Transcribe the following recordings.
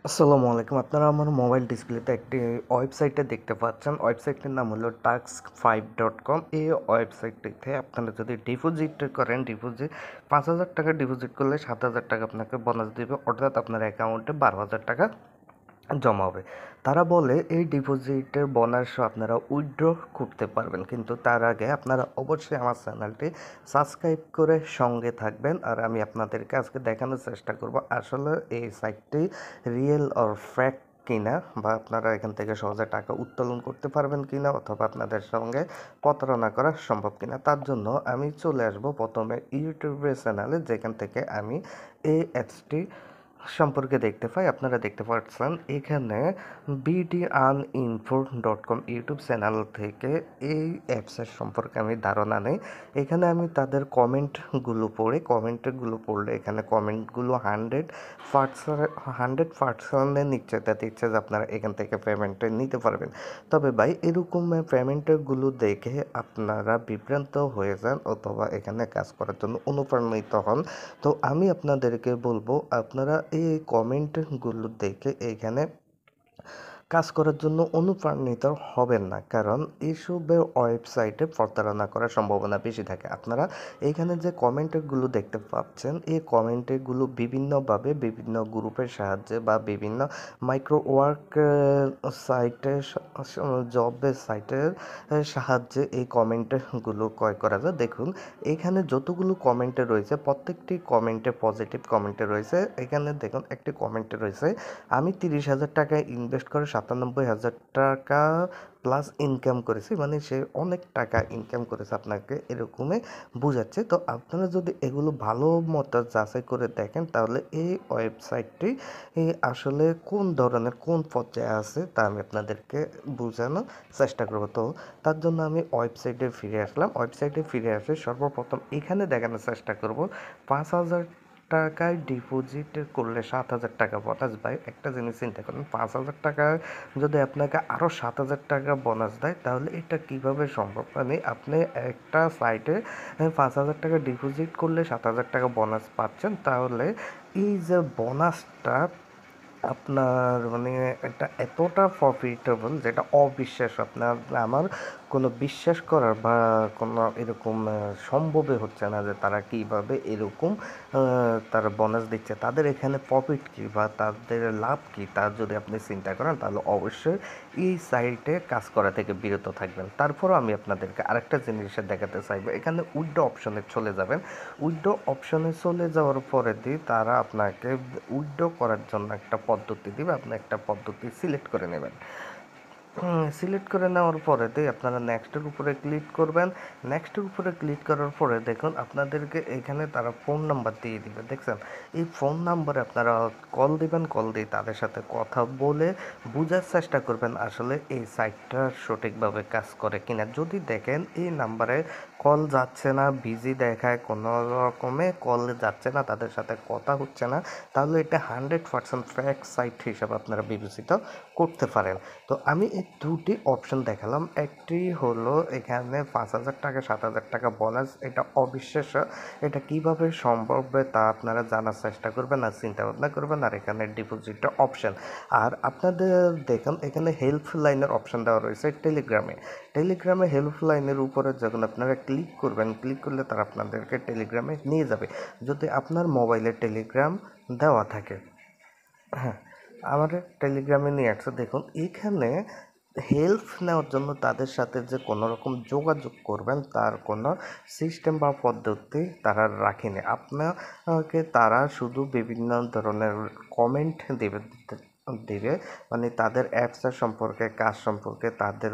আসসালামু আলাইকুম। আপনারা আমার মোবাইল ডিসপ্লেতে একটি ওয়েবসাইটে দেখতে পাচ্ছেন। ওয়েবসাইটটির নাম হলো task5.com। এই ওয়েবসাইটটিতে আপনারা যদি ডিপোজিট করেন, ৫,০০০ টাকা ডিপোজিট করলে ৭,০০০ টাকা আপনাকে বোনাস দিবে, অর্থাৎ আপনার অ্যাকাউন্টে ১২,০০০ টাকা জমা হবে। তারা বলে এই ডিপোজিটের বোনাস আপনারা উইথড্র করতে পারবেন, কিন্তু তার আগে আপনারা অবশ্যই আমার চ্যানেলটি সাবস্ক্রাইব করে সঙ্গে থাকবেন। আর আমি আপনাদেরকে আজকে দেখানোর চেষ্টা করব আসলে এই সাইটটি রিয়েল অর ফ্যাক্ট কিনা, বা আপনারা এখান থেকে সহজে টাকা উত্তোলন করতে পারবেন কিনা, অথবা আপনাদের সঙ্গে প্রতারণা করা সম্ভব কিনা। তার জন্য আমি চলে আসব প্রথমে ইউটিউবের চ্যানেলে, যেখান থেকে আমি এই অ্যাপসটি সম্পর্কে দেখতে পাই। আপনারা দেখতে পাচ্ছেন এখানে bdinfo.com ইউটিউব চ্যানেল থেকে এই অ্যাপসের সম্পর্কে আমি ধারণা নেই। এখানে আমি তাদের কমেন্টগুলো পড়লে এখানে কমেন্টগুলো 100% নিশ্চয়তা দিচ্ছে যে আপনারা এখান থেকে পেমেন্টটা নিতে পারবেন। তবে ভাই, এরকম পেমেন্টগুলো দেখে আপনারা বিভ্রান্ত হয়ে যান অথবা এখানে কাজ করার জন্য অনুপ্রাণিত হন। তো আমি আপনাদেরকে বলবো, আপনারা এই কমেন্টগুলো দেখে এখানে কাজ করার জন্য অনুপ্রাণিত হবেন না, কারণ এসবের ওয়েবসাইটে প্রতারণা করার সম্ভাবনা বেশি থাকে। আপনারা এইখানে যে কমেন্টগুলো দেখতে পাচ্ছেন, এই কমেন্টগুলো বিভিন্নভাবে বিভিন্ন গ্রুপের সাহায্যে বা বিভিন্ন মাইক্রো ওয়ার্ক সাইটের জবের সাইটের সাহায্যে এই কমেন্টগুলো ক্রয় করা যায়। দেখুন, এখানে যতগুলো কমেন্টে রয়েছে প্রত্যেকটি কমেন্টে পজিটিভ কমেন্টে রয়েছে। এখানে দেখুন, একটি কমেন্টে রয়েছে, আমি 30,000 টাকা ইনভেস্ট করে 97,000 টাকা প্লাস ইনকাম করেছি। মানে সে অনেক টাকা ইনকাম করেছে, আপনাকে এরকমই বোঝাচ্ছে। তো আপনারা যদি এগুলো ভালো মতো যাচাই করে দেখেন, তাহলে এই ওয়েবসাইটটি আসলে কোন ধরনের কোন পর্যায়ে আছে তা আমি আপনাদেরকে বোঝানোর চেষ্টা করব। তো তার জন্য আমি ওয়েবসাইটে ফিরে আসলাম। ওয়েবসাইটে ফিরে আসে সর্বপ্রথম এখানে দেখানোর চেষ্টা করব 5,000 টাকায় ডিপোজিট করলে 7,000 টাকা বোনাস। ভাই, একটা জিনিস চিন্তা করেন, 5,000 টাকায় যদি আপনাকে আরও 7,000 টাকা বোনাস দেয়, তাহলে এটা কিভাবে সম্ভব? মানে আপনি একটা সাইটে 5,000 টাকা ডিপোজিট করলে 7,000 টাকা বোনাস পাচ্ছেন, তাহলে এই যে বোনাসটা আপনার, মানে এটা এতটা প্রফিটেবল যেটা অবিশ্বাস্য। আপনার আমার কোনো বিশ্বাস করার বা কোনো এরকম সম্ভবই হচ্ছে না যে তারা কীভাবে এরকম তারা বোনাস দিচ্ছে। তাদের এখানে প্রফিট কী বা তাদের লাভ কী, তা যদি আপনি চিন্তা করেন, তাহলে অবশ্যই এই সাইটে কাজ করা থেকে বিরত থাকবেন। তারপরও আমি আপনাদেরকে আরেকটা জিনিস দেখাতে চাইবো। এখানে উইথড্র অপশনে চলে যাবেন। উইথড্র অপশনে চলে যাওয়ার পরে তারা আপনাকে উইথড্র করার জন্য একটা পদ্ধতি দিবে। আপনি একটা পদ্ধতি সিলেক্ট করে নেবেন। সিলেক্ট করে নেওয়ার পরে আপনারা নেক্সটের উপরে ক্লিক করবেন। নেক্সটের উপরে ক্লিক করার পরে দেখুন, আপনাদেরকে এখানে তারা ফোন নাম্বার দিয়ে দিবে। দেখছেন, এই ফোন নাম্বারে আপনারা কল দিবেন। কল দিয়ে তাদের সাথে কথা বলে বোঝার চেষ্টা করবেন আসলে এই সাইটটা সঠিকভাবে কাজ করে কিনা। যদি দেখেন এই নাম্বারে কল যাচ্ছে না, বিজি দেখায়, কোনো রকমে কল যাচ্ছে না, তাদের সাথে কথা হচ্ছে না, তাহলে এটা 100% ফ্যাক সাইট হিসাবে আপনারা বিবেচিত করতে পারেন। তো আমি এই দুটি অপশন দেখালাম। একটি হলো এখানে 5,000 টাকা 7,000 টাকা বোনাস, এটা অবিশ্বাস্য। এটা কিভাবে সম্ভব তা আপনারা জানার চেষ্টা করবেন আর চিন্তা ভাবনা করবেন। আর এখানে ডিপোজিটের অপশন, আর আপনাদের দেখুন এখানে হেল্পলাইনের অপশন দেওয়া রয়েছে টেলিগ্রামে হেল্পলাইনের উপরে যখন আপনারা ক্লিক করবেন, ক্লিক করলে তারা আপনাদেরকে টেলিগ্রামে নিয়ে যাবে, যদি আপনার মোবাইলে টেলিগ্রাম দেওয়া থাকে। হ্যাঁ, আমাদের টেলিগ্রামে নিয়ে আসছে। দেখুন, এখানে হেল্প নেওয়ার জন্য তাদের সাথে যে কোনো রকম যোগাযোগ করবেন তার কোনো সিস্টেম বা পদ্ধতি তারা রাখেনি। আপনাকে তারা শুধু বিভিন্ন ধরনের কমেন্ট দিবে, মানে তাদের অ্যাপসের সম্পর্কে, কাজ সম্পর্কে, তাদের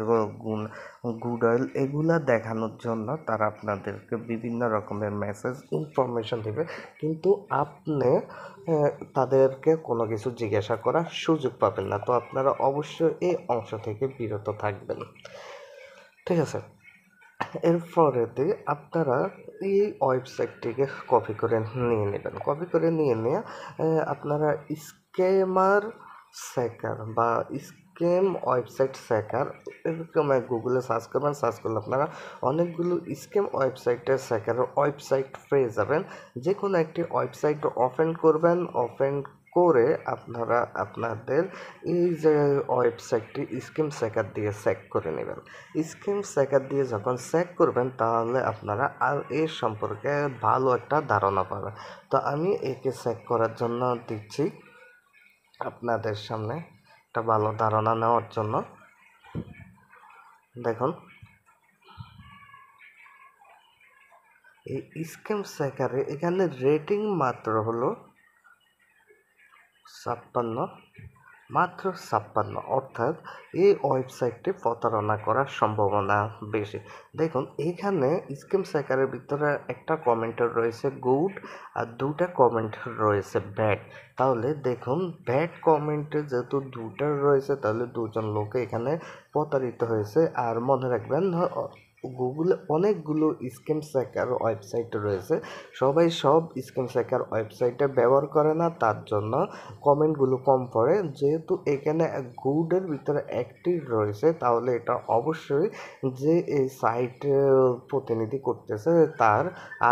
গুডউইল এগুলা দেখানোর জন্য তারা আপনাদেরকে বিভিন্ন রকমের মেসেজ ইনফরমেশন দেবে, কিন্তু আপনি তাদেরকে কোনো কিছু জিজ্ঞাসা করার সুযোগ পাবেন না। তো আপনারা অবশ্যই এই অংশ থেকে বিরত থাকবেন, ঠিক আছে? এরপরে আপনারা এই ওয়েবসাইটটিকে কপি করে নিয়ে নেবেন। কপি করে নিয়ে আপনারা স্ক্যামার স্যাকার বা স্ক্যাম ওয়েবসাইট স্যাকার এরকম গুগলে সার্চ করবেন। সার্চ করলে আপনারা অনেকগুলো স্ক্যাম ওয়েবসাইটের স্যাকারের ওয়েবসাইট পেয়ে যাবেন। যে কোনো একটি ওয়েবসাইট ওপেন করবেন। ওপেন করে আপনারা আপনাদের এই যে ওয়েবসাইটটি স্কিম চেকার দিয়ে চেক করে নেবেন। স্কিম চেকার দিয়ে যখন চেক করবেন তাহলে আপনারা আর এর সম্পর্কে ভালো একটা ধারণা পাবেন। তো আমি একে চেক করার জন্য দিচ্ছি আপনাদের সামনে একটা ভালো ধারণা নেওয়ার জন্য। দেখুন, এই স্কিম চেকারে এখানে রেটিং মাত্র হলো 56, মাত্র 56, অর্থাৎ এই ওয়েবসাইটটি প্রতারণা করার সম্ভাবনা বেশি। দেখুন, এখানে স্কিম চেকারের ভিতরে একটা কমেন্ট রয়েছে গুড আর দুটা কমেন্ট রয়েছে ব্যাড। তাহলে দেখুন, ব্যাড কমেন্টে যেহেতু দুটা রয়েছে তাহলে দুজন লোকে এখানে প্রতারিত হয়েছে। আর মনে রাখবেন, গুগলে অনেকগুলো স্কিম চেকার ওয়েবসাইট রয়েছে, সবাই সব স্কিম চেকার ওয়েবসাইটে ব্যবহার করে না, তার জন্য কমেন্টগুলো কম পড়ে। যেহেতু এখানে গুডের ভিতরে একটি রয়েছে তাহলে এটা অবশ্যই যে এই সাইটে প্রতিনিধি করতেছে তার।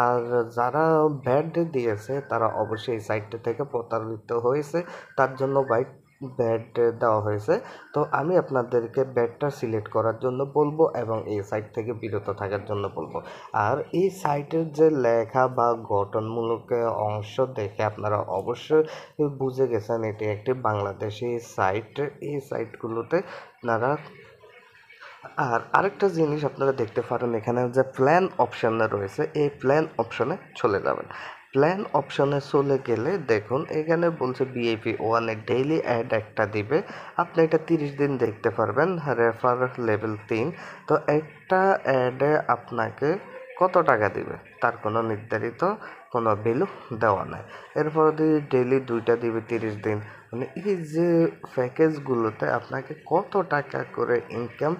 আর যারা ব্যাড দিয়েছে তারা অবশ্যই এই সাইটটা থেকে প্রতারিত হয়েছে, তার জন্য ব্যাড দেওয়া হয়েছে। তো আমি আপনাদেরকে ব্যাডটা সিলেক্ট করার জন্য বলবো এবং এই সাইট থেকে বিরত থাকার জন্য বলবো। আর এই সাইটের যে লেখা বা গঠনমূলক অংশ দেখে আপনারা অবশ্যই বুঝে গেছেন এটি একটি বাংলাদেশি সাইট। এই সাইটগুলোতে আপনারা আর আরেকটা জিনিস আপনারা দেখতে পারেন, এখানে যে প্ল্যান অপশানে রয়েছে এই প্ল্যান অপশানে চলে যাবেন। প্ল্যান অপশানে চলে গেলে দেখুন এখানে বলছে VIP 1 ডেইলি অ্যাড একটা দিবে, আপনি এটা 30 দিন দেখতে পারবেন। Refer level 3। তো একটা অ্যাডে আপনাকে কত টাকা দিবে তার কোনো নির্ধারিত কোনো ভ্যালু দেওয়া নাই। এরপর ডেইলি 2টা দিবে 30 দিন। মানে এই যে প্যাকেজগুলোতে আপনাকে কত টাকা করে ইনকাম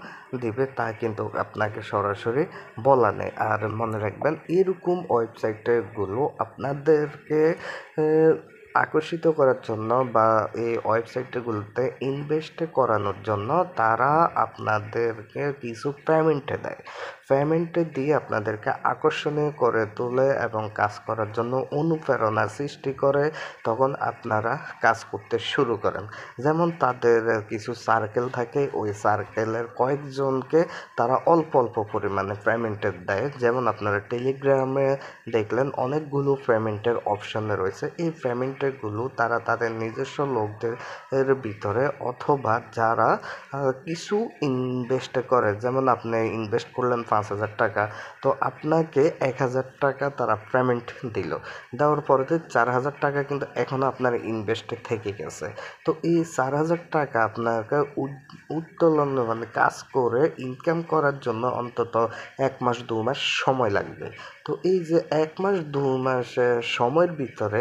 দিবে তা কিন্তু আপনাকে সরাসরি বলা নেই। আর মনে রাখবেন, এরকম ওয়েবসাইটগুলো আপনাদেরকে আকর্ষিত করার জন্য বা এই ওয়েবসাইটগুলোতে ইনভেস্ট করানোর জন্য তারা আপনাদেরকে কিছু পেমেন্ট দেয়। পেমেন্ট দিয়ে আপনাদেরকে আকর্ষণীয় করে তোলে এবং কাজ করার জন্য অনুপ্রেরণা সৃষ্টি করে। তখন আপনারা কাজ করতে শুরু করেন। যেমন তাদের কিছু সার্কেল থাকে, ওই সার্কেলের কয়েকজনকে তারা অল্প অল্প পরিমাণে পেমেন্টের দেয়। যেমন আপনারা টেলিগ্রামে দেখলেন অনেকগুলো পেমেন্টের অপশানে রয়েছে। এই পেমেন্টগুলো তারা তাদের নিজস্ব লোকদের ভিতরে অথবা যারা কিছু ইনভেস্ট করে, যেমন আপনি ইনভেস্ট করলেন 5,000 টাকা, তো আপনাকে 1,000 টাকা তারা পেমেন্ট দিল। দেওয়ার পরে 4,000 টাকা কিন্তু এখনও আপনার ইনভেস্টে থেকে গেছে। তো এই 4,000 টাকা আপনাকে উত্তোলন মানে কাজ করে ইনকাম করার জন্য অন্তত 1 মাস 2 মাস সময় লাগবে। তো এই যে 1 মাস 2 মাস সময়ের ভিতরে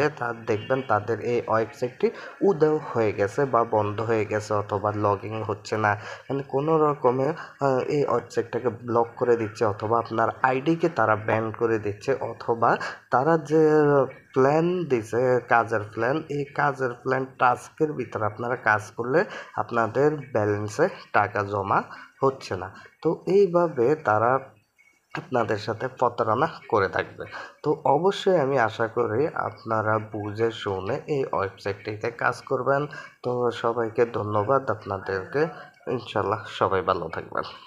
দেখবেন তাদের এই ওয়েবসাইটটি উধাও হয়ে গেছে বা বন্ধ হয়ে গেছে অথবা লগইন হচ্ছে না। মানে কোনো রকমে এই ওয়েবসাইটটাকে ব্লক করে দিচ্ছে অথবা আপনার আইডিকে তারা ব্যান করে দিচ্ছে, অথবা তারা যে প্ল্যান দিছে কাজের প্ল্যান, এই কাজের প্ল্যান টাস্কের ভিতরে আপনারা কাজ করলে আপনাদের ব্যালেন্সে টাকা জমা হচ্ছে না। তো এইভাবে তারা আপনাদের সাথে প্রতারণা করে থাকবে। তো অবশ্যই আমি আশা করি আপনারা বুঝে শুনে এই ওয়েবসাইটটিতে কাজ করবেন। তো সবাইকে ধন্যবাদ আপনাদেরকে। ইনশাল্লাহ সবাই ভালো থাকবেন।